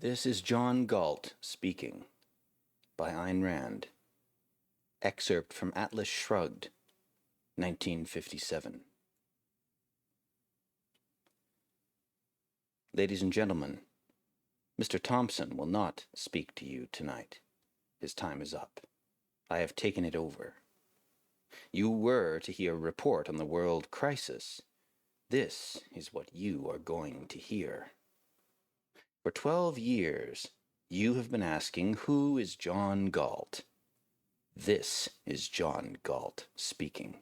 This is John Galt speaking, by Ayn Rand. Excerpt from Atlas Shrugged, 1957. Ladies and gentlemen, Mr. Thompson will not speak to you tonight. His time is up. I have taken it over. You were to hear a report on the world crisis. This is what you are going to hear. For 12 years, you have been asking, who is John Galt? This is John Galt speaking.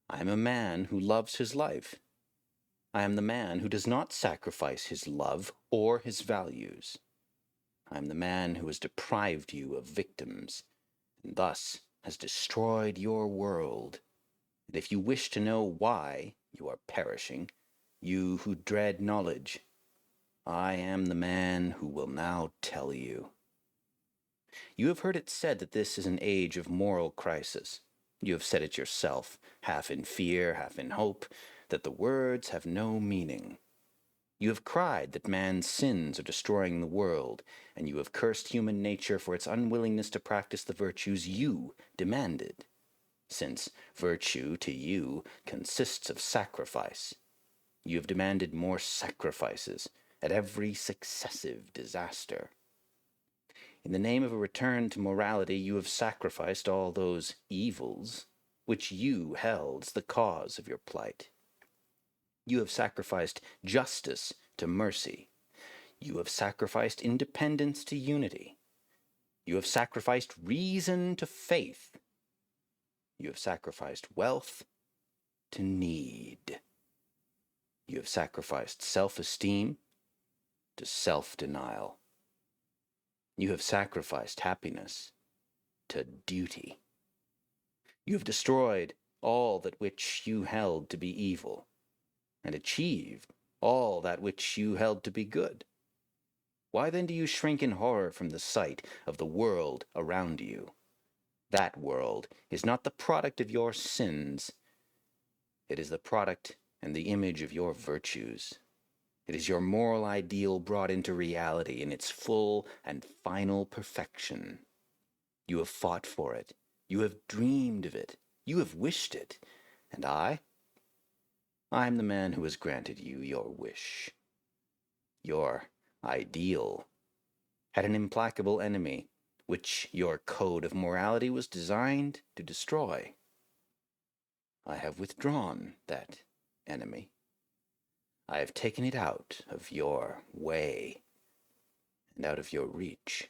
I am a man who loves his life. I am the man who does not sacrifice his love or his values. I am the man who has deprived you of victims, and thus has destroyed your world. And if you wish to know why you are perishing, you who dread knowledge, I am the man who will now tell you. You have heard it said that this is an age of moral crisis. You have said it yourself, half in fear, half in hope, that the words have no meaning. You have cried that man's sins are destroying the world, and you have cursed human nature for its unwillingness to practice the virtues you demanded, since virtue to you consists of sacrifice. You have demanded more sacrifices at every successive disaster. In the name of a return to morality, you have sacrificed all those evils which you held as the cause of your plight. You have sacrificed justice to mercy. You have sacrificed independence to unity. You have sacrificed reason to faith. You have sacrificed wealth to need. You have sacrificed self-esteem to self-denial. You have sacrificed happiness to duty. You have destroyed all that which you held to be evil, and achieved all that which you held to be good. Why then do you shrink in horror from the sight of the world around you? That world is not the product of your sins. It is the product and the image of your virtues. It is your moral ideal brought into reality in its full and final perfection. You have fought for it. You have dreamed of it. You have wished it. And I am the man who has granted you your wish. Your ideal had an implacable enemy, which your code of morality was designed to destroy. I have withdrawn that enemy. I have taken it out of your way and out of your reach.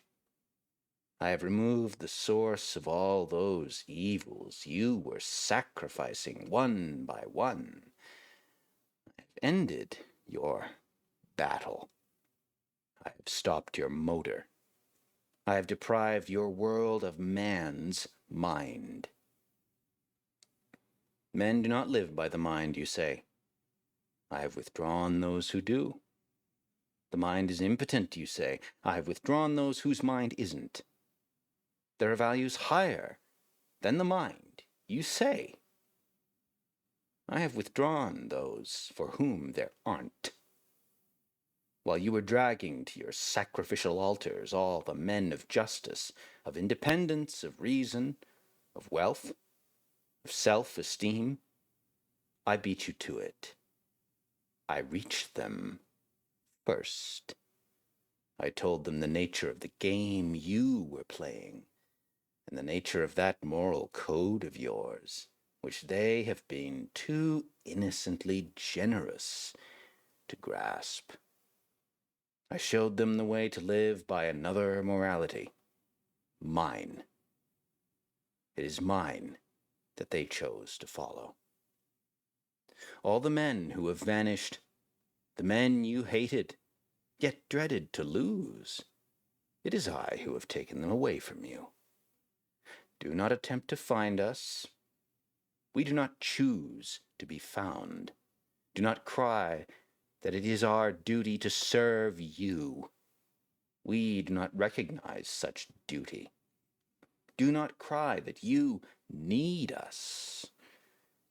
I have removed the source of all those evils you were sacrificing one by one. I have ended your battle. I have stopped your motor. I have deprived your world of man's mind. Men do not live by the mind, you say. I have withdrawn those who do. The mind is impotent, you say. I have withdrawn those whose mind isn't. There are values higher than the mind, you say. I have withdrawn those for whom there aren't. While you were dragging to your sacrificial altars all the men of justice, of independence, of reason, of wealth, of self-esteem, I beat you to it. I reached them first. I told them the nature of the game you were playing, and the nature of that moral code of yours, which they have been too innocently generous to grasp. I showed them the way to live by another morality, mine. It is mine that they chose to follow. All the men who have vanished, the men you hated, yet dreaded to lose, it is I who have taken them away from you. Do not attempt to find us. We do not choose to be found. Do not cry that it is our duty to serve you. We do not recognize such duty. Do not cry that you need us.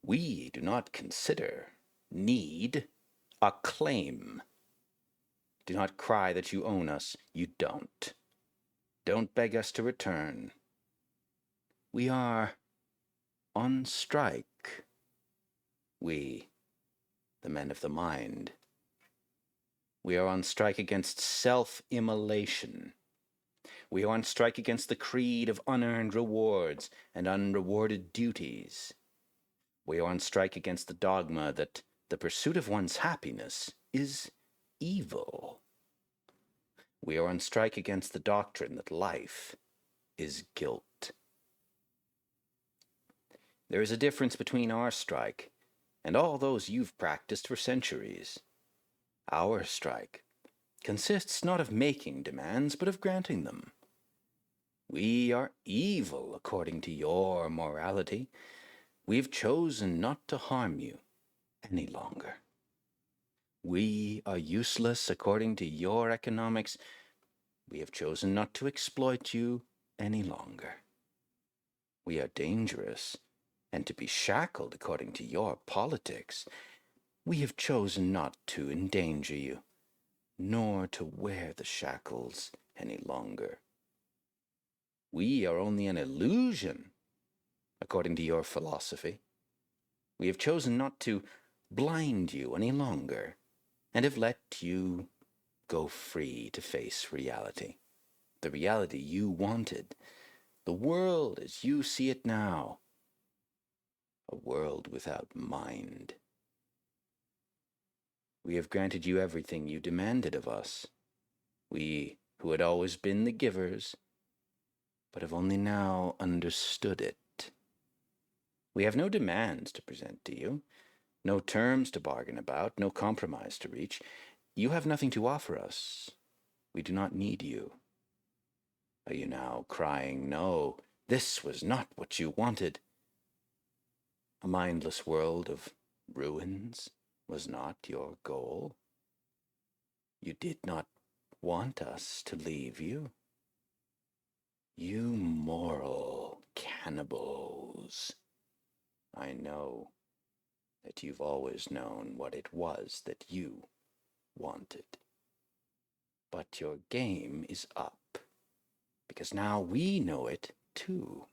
We do not consider need a claim. Do not cry that you own us. You don't. Don't beg us to return. We are on strike. We, the men of the mind. We are on strike against self-immolation. We are on strike against the creed of unearned rewards and unrewarded duties. We are on strike against the dogma that the pursuit of one's happiness is evil. We are on strike against the doctrine that life is guilt. There is a difference between our strike and all those you've practiced for centuries. Our strike consists not of making demands, but of granting them. We are evil according to your morality. We've chosen not to harm you any longer. We are useless according to your economics. We have chosen not to exploit you any longer. We are dangerous and to be shackled according to your politics. We have chosen not to endanger you, nor to wear the shackles any longer. We are only an illusion, according to your philosophy. We have chosen not to blind you any longer, and have let you go free to face reality. The reality you wanted, the world as you see it now, a world without mind. We have granted you everything you demanded of us. We, who had always been the givers, but have only now understood it. We have no demands to present to you, no terms to bargain about, no compromise to reach. You have nothing to offer us. We do not need you. Are you now crying, no, this was not what you wanted? A mindless world of ruins was not your goal. You did not want us to leave you. You moral cannibals. I know that you've always known what it was that you wanted. But your game is up, because now we know it too.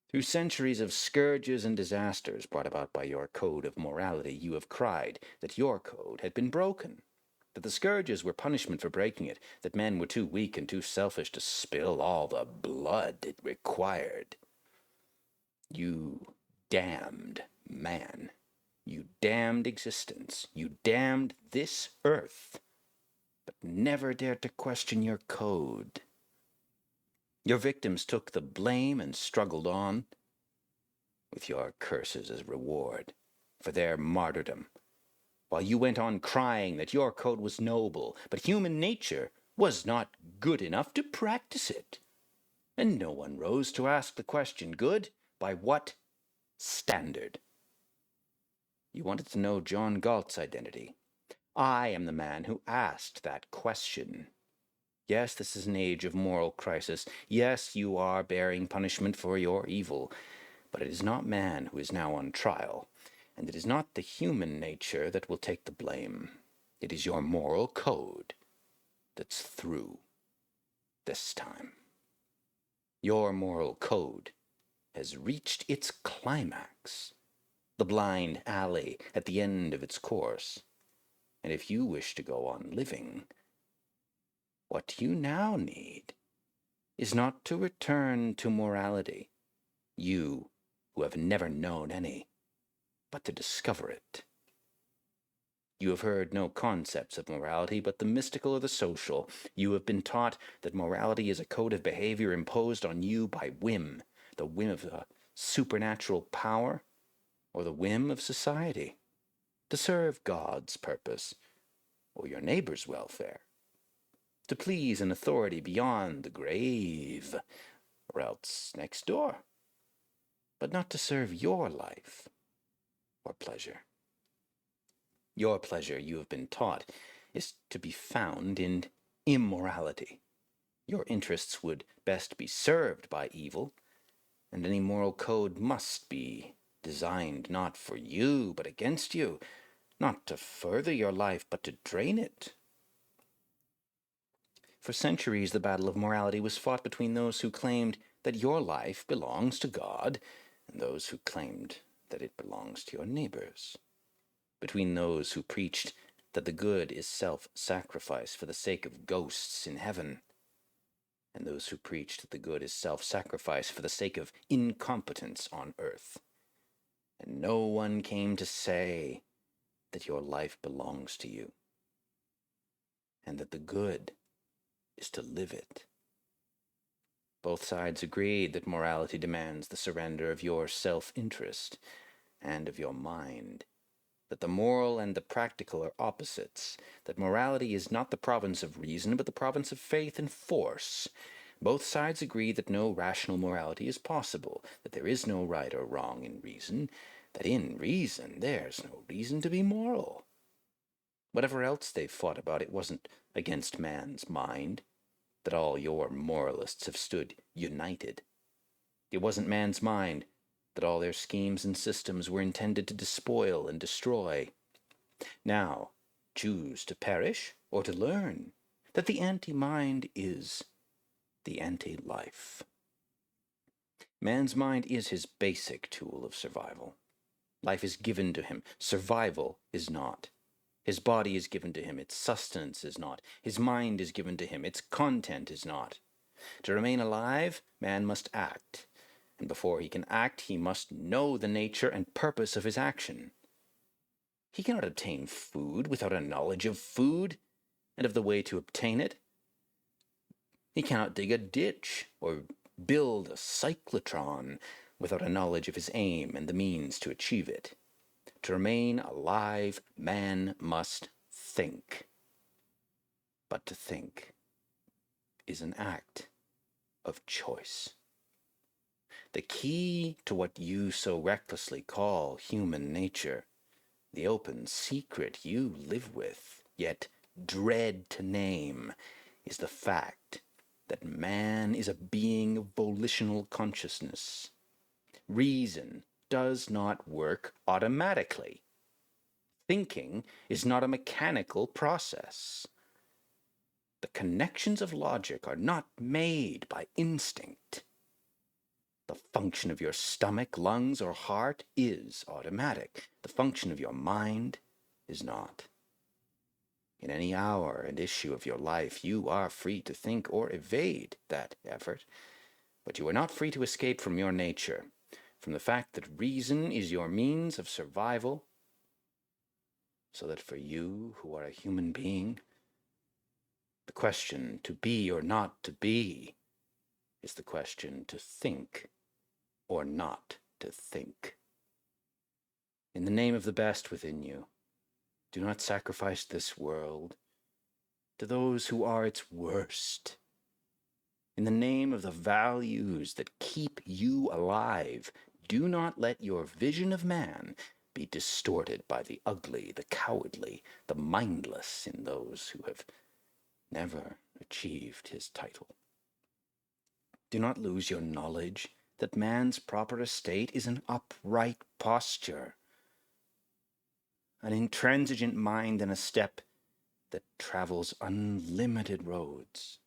Through centuries of scourges and disasters brought about by your code of morality, you have cried that your code had been broken, that the scourges were punishment for breaking it, that men were too weak and too selfish to spill all the blood it required. You damned man. You damned existence. You damned this earth, but never dared to question your code. Your victims took the blame and struggled on, with your curses as reward for their martyrdom, while you went on crying that your code was noble, but human nature was not good enough to practice it. And no one rose to ask the question, good by what standard? You wanted to know John Galt's identity. I am the man who asked that question. Yes, this is an age of moral crisis. Yes, you are bearing punishment for your evil. But it is not man who is now on trial, and it is not the human nature that will take the blame. It is your moral code that's through this time. Your moral code has reached its climax, the blind alley at the end of its course. And if you wish to go on living, what you now need is not to return to morality, you who have never known any, but to discover it. You have heard no concepts of morality but the mystical or the social. You have been taught that morality is a code of behavior imposed on you by whim, the whim of a supernatural power, or the whim of society, to serve God's purpose or your neighbor's welfare, to please an authority beyond the grave, or else next door, but not to serve your life or pleasure. Your pleasure, you have been taught, is to be found in immorality. Your interests would best be served by evil, and any moral code must be designed not for you, but against you, not to further your life, but to drain it For centuries, the battle of morality was fought between those who claimed that your life belongs to God and those who claimed that it belongs to your neighbors. Between those who preached that the good is self-sacrifice for the sake of ghosts in heaven, and those who preached that the good is self-sacrifice for the sake of incompetence on earth. And no one came to say that your life belongs to you, and that the good is to live it. Both sides agreed that morality demands the surrender of your self-interest and of your mind, that the moral and the practical are opposites, that morality is not the province of reason, but the province of faith and force. Both sides agree that no rational morality is possible, that there is no right or wrong in reason, that in reason there's no reason to be moral. Whatever else they fought about, it wasn't against man's mind that all your moralists have stood united. It wasn't man's mind that all their schemes and systems were intended to despoil and destroy. Now, choose to perish or to learn that the anti-mind is the anti-life. Man's mind is his basic tool of survival. Life is given to him. Survival is not. His body is given to him. Its sustenance is not. His mind is given to him. Its content is not. To remain alive, man must act. And before he can act, he must know the nature and purpose of his action. He cannot obtain food without a knowledge of food and of the way to obtain it. He cannot dig a ditch or build a cyclotron without a knowledge of his aim and the means to achieve it. To remain alive, man must think. But to think is an act of choice. The key to what you so recklessly call human nature, the open secret you live with, yet dread to name, is the fact that man is a being of volitional consciousness. Reason does not work automatically. Thinking is not a mechanical process. The connections of logic are not made by instinct. The function of your stomach, lungs, or heart is automatic. The function of your mind is not. In any hour and issue of your life, you are free to think or evade that effort, but you are not free to escape from your nature, from the fact that reason is your means of survival, so that for you, who are a human being, the question to be or not to be is the question to think or not to think. In the name of the best within you, do not sacrifice this world to those who are its worst. In the name of the values that keep you alive, do not let your vision of man be distorted by the ugly, the cowardly, the mindless in those who have never achieved his title. Do not lose your knowledge that man's proper estate is an upright posture, an intransigent mind and a step that travels unlimited roads.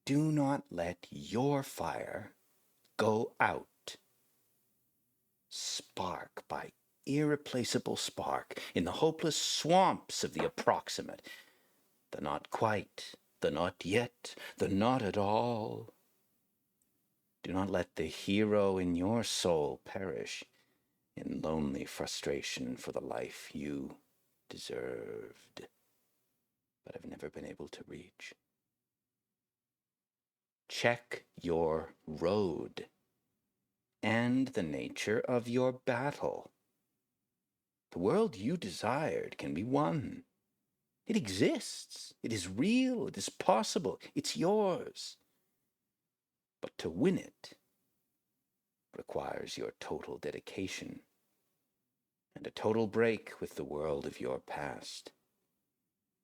Do not let your fire go out. Spark by irreplaceable spark in the hopeless swamps of the approximate, the not quite, the not yet, the not at all. Do not let the hero in your soul perish in lonely frustration for the life you deserved, but have never been able to reach. Check your road and the nature of your battle. The world you desired can be won. It exists. It is real. It is possible. It's yours. But to win it requires your total dedication and a total break with the world of your past,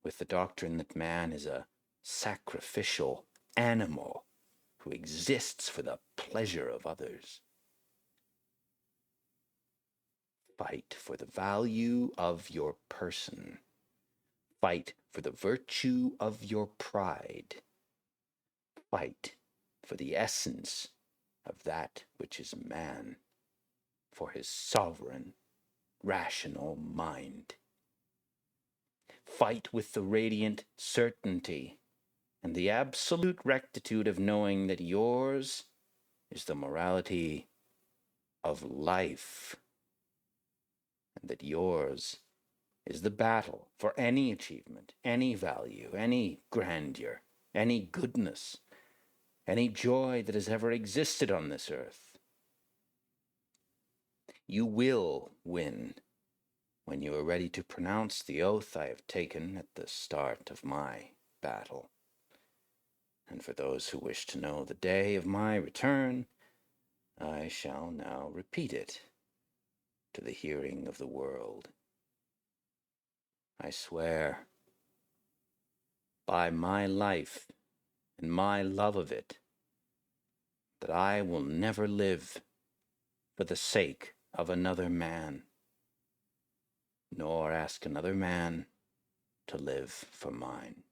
with the doctrine that man is a sacrificial animal who exists for the pleasure of others. Fight for the value of your person. Fight for the virtue of your pride. Fight for the essence of that which is man, for his sovereign, rational mind. Fight with the radiant certainty and the absolute rectitude of knowing that yours is the morality of life, and that yours is the battle for any achievement, any value, any grandeur, any goodness, any joy that has ever existed on this earth. You will win when you are ready to pronounce the oath I have taken at the start of my battle. And for those who wish to know the day of my return, I shall now repeat it to the hearing of the world. I swear by my life and my love of it that I will never live for the sake of another man, nor ask another man to live for mine.